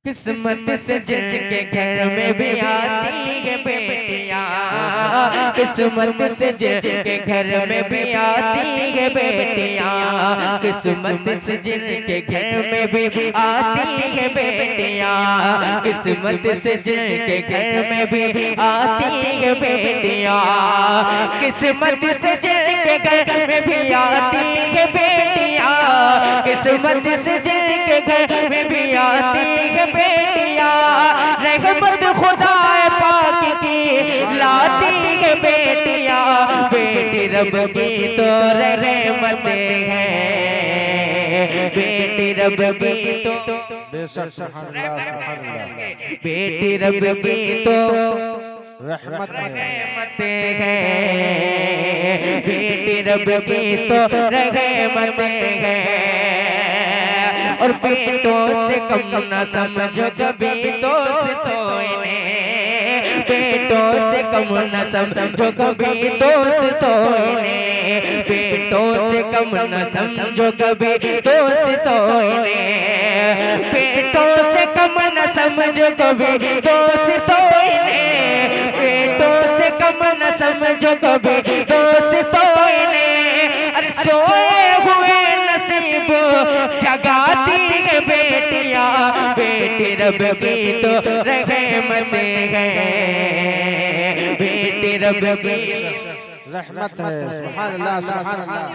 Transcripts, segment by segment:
किस्मत से जिनके घर में भी आती है बेटियां, किस्मत से जिनके घर में भी आती है बेटियां, किस्मत से जिनके घर में भी आती है बेटियां, किस्मत से जिनके घर में भी आती है बेटियां, किस्मत से जिनके घर में भी आती है बेटियां, किस्मत से जिनके घर में भी आती है बेटियां, रहमत खुदा पाक की लाती है बेटियां, बेटी रब की तो रहमत है, बेटी रब की तो बेशक सुभान अल्लाह सुभान अल्लाह। बेटी रब की तो रहमत है, बेटी रब की तो रहमत है, और बेटों से कम न समझो कभी दोस्तों इन्हें, बेटों से कम न समझो कभी दोस्तों इन्हें, बेटों से कम न समझो कभी दोस्तों इन्हें, बेटों से कम न समझो कभी दोस्तों इन्हें, बेटों से कम न समझो कभी दोस्तों इन्हें, अरे सोए हुए नसीब जगाती है बेटियां, बेटी रब की तो रहमत है, बेटी रब की रहमत है। सुभान अल्लाह सुभान अल्लाह।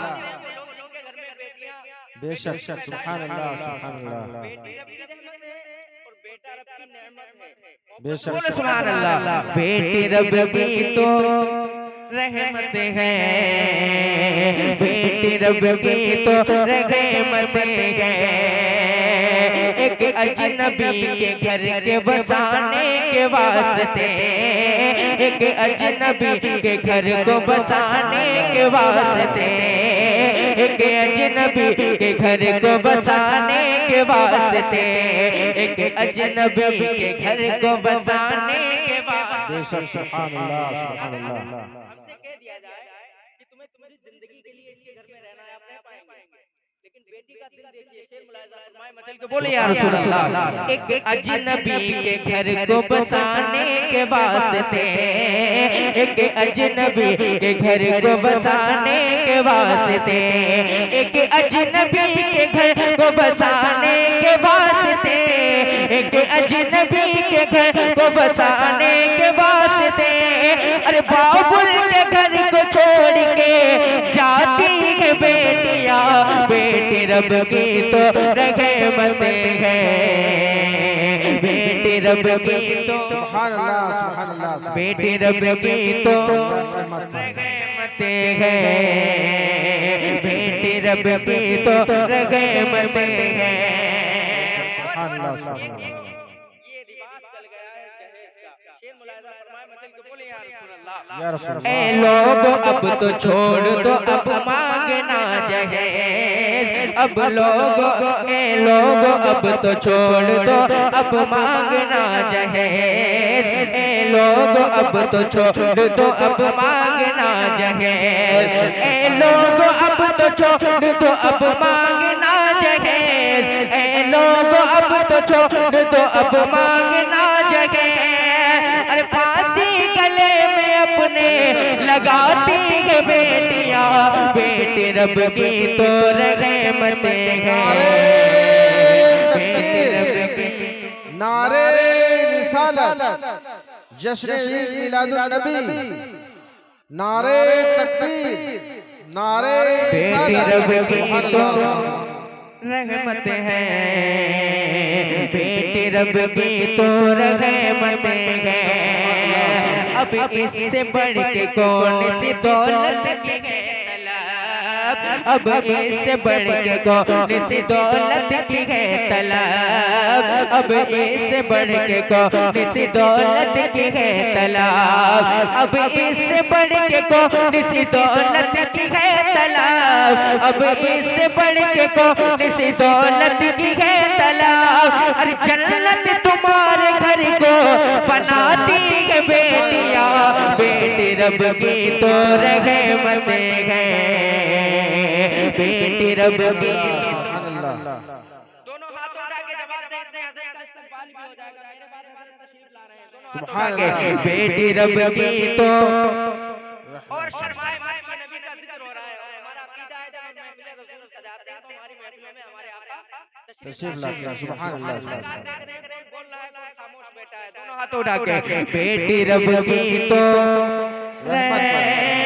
बेशक सुभान अल्लाह सुभान अल्लाह। बेशक सुभान अल्लाह। बेटी रब की तो रहमत है, बेटी रब की तो रहमत है, एक अजनबी के घर के बसाने के वास्ते, एक अजनबी के घर को बसाने के वास्ते, एक अजनबी के घर को बसाने के वास्ते, एक अजनबी के घर को बसाने के वास्ते, बेशक सुभान अल्लाह सुभान अल्लाह। हमसे कह दिया जाए कि तुम्हें तुम्हारी जिंदगी के लिए इसके घर में रहना है, आप रह पाएंगे, लेकिन बेटी का दिल देखिए, शेर मुलाहिजा फरमाए मचल के बोले या रसूल अल्लाह, एक अजनबी के घर को बसाने के वास्ते, एक अजनबी के घर को बसाने के वास्ते, एक अजनबी के घर को बसाने के वास्ते, एक अजनबी के घर को बसाने के वास्ते, अरे बाबुल के घर को छोड़ के जाती है बेटियां, बेटी रब की तो रहमत है, बेटी रब की तो सुभान अल्लाह सुभान अल्लाह। बेटी रब की तो रहमत है, बेटी रब की तो रहमत है। सुभान अल्लाह सुभान अल्लाह। ये रिवाज चल गया है जहेज का, शेर मुलाहिजा फरमाए मचल के बोले या रसूल अल्लाह, या रसूल ए लोग अब तो छोड़ दो अब मांगना जहेज, अब लोग ए लोग अब तो छोड़ दो अब मांगना जहेज, ए लोग अब तो छोड़ दो अब मांगना जहेज, ए लोग अब तो छोड़ दो अब मांगना जहेज, ए लोग अब तो छोड़ दो अब मांगना जहेज, अरे फांसी गले में अपने लगाती है बेटियां, बेटी रब की तो रहमत है, बेटी रब की नारे रिसालत, जश्न ईद मिलादुन नबी, नारे तकबीर, नारे बेटी रब रिसालत। की सुभान तो अल्लाह। रहमत है, बेटी रब की तो रहमत है, अब इससे बढ़ के कौन सी दौलत की है तलब, अब इससे बढ़ के कौन सी दौलत की है तलब, अब इससे बढ़ के कौन सी दौलत की है तलब, अब इससे बढ़ के कौन सी दौलत की है तलब, अब इससे बढ़ के कौन सी दौलत की है तलब, अरे जन्नत तुम्हारे घर को बनाती है बेटियां, बेटी रब की तो रहमत है, बेटी रब की तो सुभान अल्लाह। दोनों हाथों उठा के जवाब दे इसने हजरत का इस्तकबाल भी हो जाएगा। मेरे बाद हमारे तशरीफ ला रहे हैं, दोनों हाथ सुभान उठा के अल्लाह। बेटी रब की तो और शर्माए मत, ये नबी का जिक्र हो रहा है। और हमारा अकीदा है, जब हम महफिल रसूल सजाते हैं तो हमारी महफिलों में हमारे आका तशरीफ तशरीफ लाते लाते हैं। हैं। सुभान हमारे अल्लाह, सरकार सुभान देख रहे हैं कौन बोल रहा है, कौन खामोश बैठा है। दोनों हाथ उठा के बेटी रब की तो रहमत है।